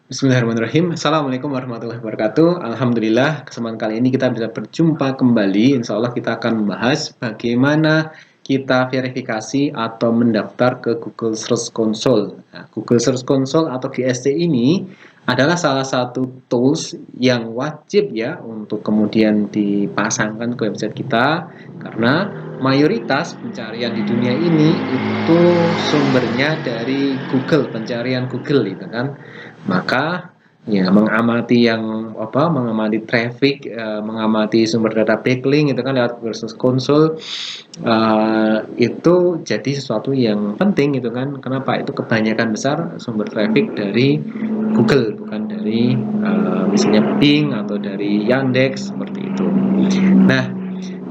Bismillahirrahmanirrahim. Assalamualaikum warahmatullahi wabarakatuh. Alhamdulillah, kesempatan kali ini kita bisa berjumpa kembali. Insya Allah kita akan membahas bagaimana kita verifikasi atau mendaftar ke Google Search Console. Nah, Google Search Console atau GSC ini adalah salah satu tools yang wajib ya untuk kemudian dipasangkan ke website kita, karena mayoritas pencarian di dunia ini itu sumbernya dari Google, pencarian Google itu kan. Maka ya mengamati traffic, mengamati sumber data backlink itu kan lewat Google Console, itu jadi sesuatu yang penting gitu kan. Kenapa? Itu kebanyakan besar sumber traffic dari Google, bukan dari misalnya Bing atau dari Yandex seperti itu. Nah,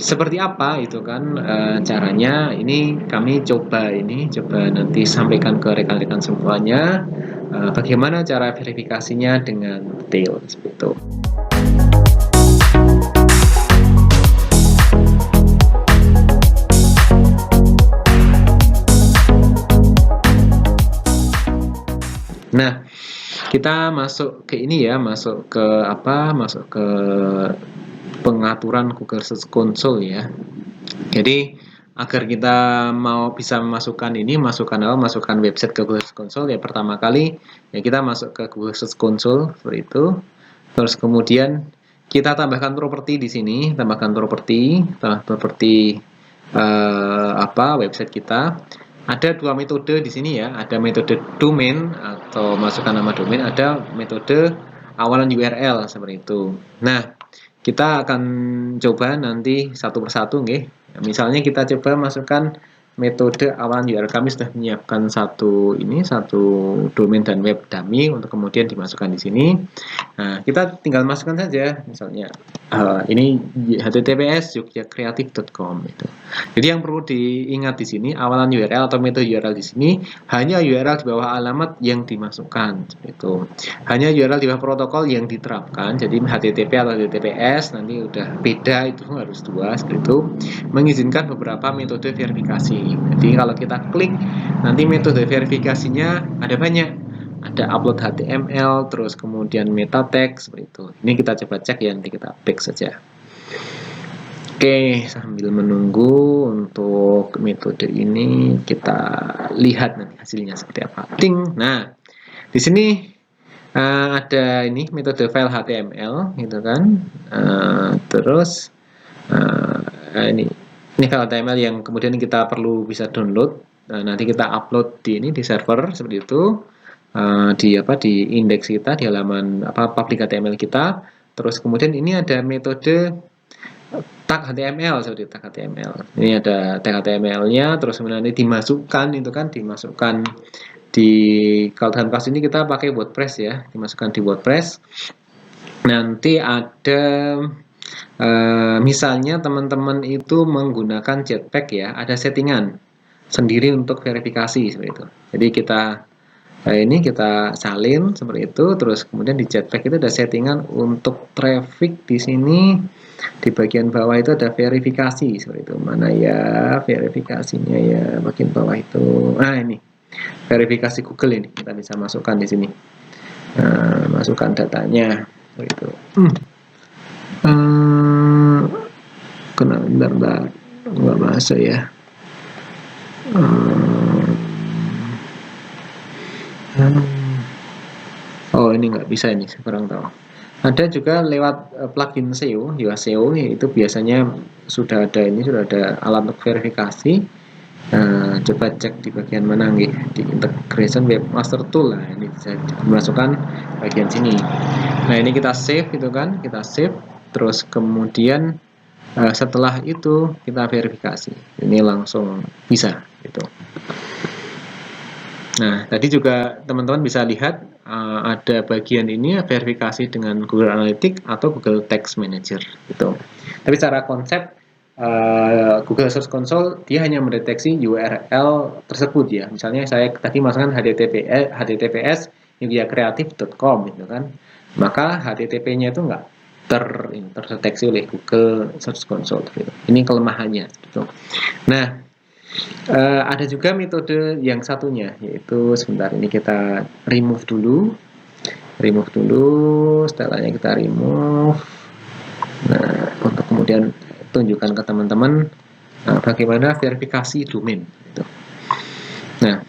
seperti apa itu kan caranya? Ini kami coba nanti sampaikan ke rekan-rekan semuanya bagaimana cara verifikasinya dengan detail seperti itu. Nah, kita masuk ke ini ya, masuk ke pengaturan Google Search Console ya. Jadi agar kita mau bisa masukkan website ke Google Search Console, ya pertama kali ya kita masuk ke Google Search Console seperti itu. Terus kemudian kita tambahkan properti di sini, tambahkan properti website kita. Ada dua metode di sini ya, ada metode domain atau masukkan nama domain, ada metode awalan URL seperti itu. Nah, kita akan coba nanti satu persatu nggih. Misalnya kita coba masukkan metode awalan URL. Kami sudah menyiapkan satu domain dan web dummy untuk kemudian dimasukkan di sini. Nah, kita tinggal masukkan saja, misalnya ini https yogyaKreatif.com itu. Jadi yang perlu diingat di sini, awalan URL atau metode URL di sini hanya URL di bawah alamat yang dimasukkan itu. Hanya URL di bawah protokol yang diterapkan. Jadi HTTP atau HTTPS nanti udah beda, itu harus dua seperti itu. Mengizinkan beberapa metode verifikasi. Jadi kalau kita klik nanti metode verifikasinya ada banyak. Ada upload HTML, terus kemudian meta text seperti itu. Ini kita coba cek ya, nanti kita back saja. Oke, sambil menunggu untuk metode ini kita lihat nanti hasilnya seperti apa. Ting. Nah, di sini ada ini metode file HTML gitu kan. Terus ini file HTML yang kemudian kita perlu bisa download. Nanti kita upload di server seperti itu. Di indeks kita, di halaman public HTML kita. Terus kemudian ini ada metode tag HTML seperti tag HTML. Ini ada tag HTML-nya, terus kemudian nanti dimasukkan di, kalau dalam kasus ini kita pakai WordPress ya, dimasukkan di WordPress. Nanti ada misalnya teman-teman itu menggunakan Jetpack ya, ada settingan sendiri untuk verifikasi seperti itu. Jadi kita salin seperti itu, terus kemudian di Jetpack itu ada settingan untuk traffic. Di sini di bagian bawah itu ada verifikasi seperti itu. Mana ya verifikasinya ya, bagian bawah itu. Nah, ini verifikasi Google, ini kita bisa masukkan di sini. Masukkan datanya seperti itu. Bentar, nggak masuk ya. Oh, ini nggak bisa, ini saya kurang tahu. Ada juga lewat plugin SEO, SEO itu biasanya sudah ada alat untuk verifikasi. Coba cek di bagian mana nih, di integration webmaster tool. Nah, ini bisa dimasukkan bagian sini. Nah, ini kita save gitu kan, terus kemudian setelah itu kita verifikasi. Ini langsung bisa gitu. Nah, tadi juga teman-teman bisa lihat ada bagian ini verifikasi dengan Google Analytics atau Google Text Manager gitu. Tapi secara konsep Google Search Console dia hanya mendeteksi URL tersebut ya. Misalnya saya tadi masukkan https yogyaKreatif.com gitu kan. Maka HTTP-nya itu enggak terdeteksi oleh Google Search Console gitu. Ini kelemahannya gitu. Nah, ada juga metode yang satunya, yaitu sebentar ini kita remove dulu. remove dulu, setelahnya kita remove. Nah, untuk kemudian tunjukkan ke teman-teman bagaimana verifikasi domain gitu. Nah,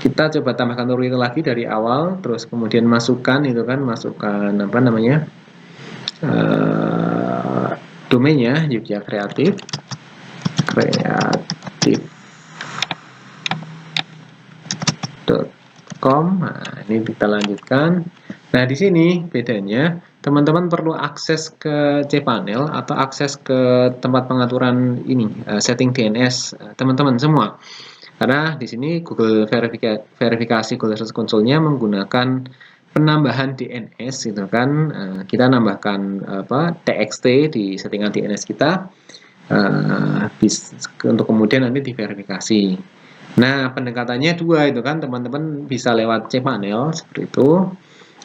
kita coba tambahkan tutorial lagi dari awal, terus kemudian masukkan itu kan, masukkan apa namanya, domainnya Jogja kreatif.com. Nah, ini kita lanjutkan. Nah, di sini bedanya teman-teman perlu akses ke cPanel atau akses ke tempat pengaturan ini, setting DNS teman-teman semua. Karena di sini Google verifikasi Google Search Console-nya menggunakan penambahan DNS gitu kan. Kita nambahkan TXT di settingan DNS kita untuk kemudian nanti diverifikasi. Nah, pendekatannya dua itu kan, teman-teman bisa lewat cPanel seperti itu,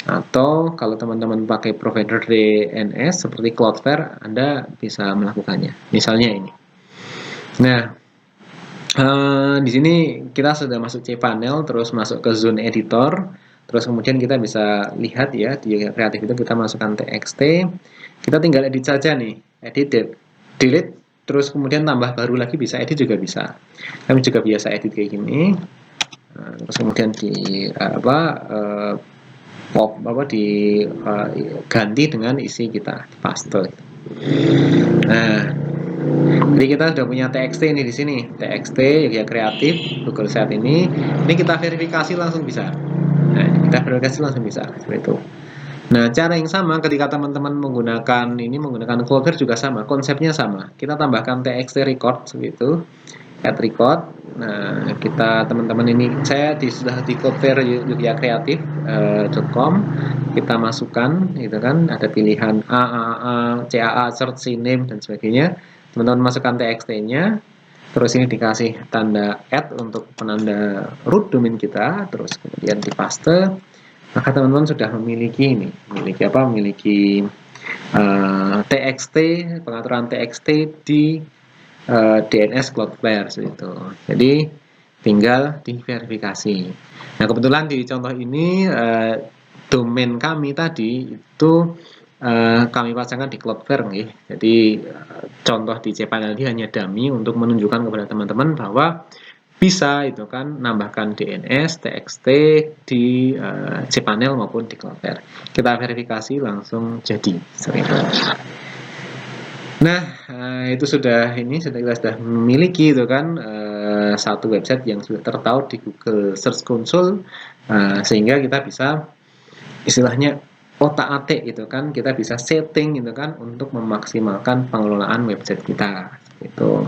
atau kalau teman-teman pakai provider DNS seperti Cloudflare, Anda bisa melakukannya. Misalnya ini. Nah, di sini kita sudah masuk cPanel, terus masuk ke zone editor, terus kemudian kita bisa lihat ya di kreatif itu kita masukkan TXT, kita tinggal edit saja nih, edit, delete, terus kemudian tambah baru lagi bisa, edit juga bisa. Kami juga biasa edit kayak gini, terus kemudian ganti dengan isi kita, paste. Nah, jadi kita sudah punya TXT ini di sini, TXT ya kreatif Google Set ini kita verifikasi langsung bisa. Nah, kita verifikasi langsung bisa seperti itu. Nah, cara yang sama ketika teman-teman menggunakan Cloudflare juga sama, konsepnya sama. Kita tambahkan TXT record seperti itu, add record. Nah, kita teman-teman ini sudah di Cloudflare Jogja Kreatif.com. Kita masukkan, gitu kan, ada pilihan AAA, CAA, search, name dan sebagainya. Teman-teman masukkan TXT-nya, terus ini dikasih tanda add untuk penanda root domain kita, terus kemudian dipaste, maka teman-teman sudah memiliki TXT, pengaturan TXT di DNS Cloudflare seperti itu. Jadi tinggal diverifikasi. Nah, kebetulan di contoh ini domain kami tadi itu kami pasangkan di Cloudflare nih. Jadi contoh di cPanel ini hanya dummy untuk menunjukkan kepada teman-teman bahwa bisa itu kan nambahkan DNS, TXT di cPanel maupun di Cloudflare. Kita verifikasi langsung jadi seperti itu. Nah, itu kita sudah memiliki itu kan satu website yang sudah tertaut di Google Search Console, sehingga kita bisa istilahnya otak-atik itu kan, kita bisa setting itu kan untuk memaksimalkan pengelolaan website kita gitu.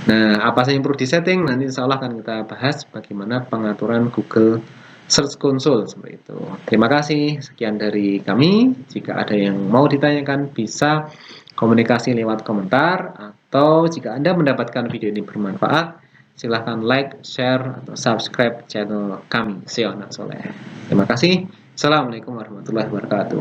Nah, apa saja yang perlu disetting nanti insya Allah akan kita bahas bagaimana pengaturan Google Search Console seperti itu. Terima kasih, sekian dari kami. Jika ada yang mau ditanyakan bisa komunikasi lewat komentar, atau jika Anda mendapatkan video ini bermanfaat, silahkan like, share, atau subscribe channel kami, SEO Anak Soleh. Terima kasih. Assalamualaikum warahmatullahi wabarakatuh.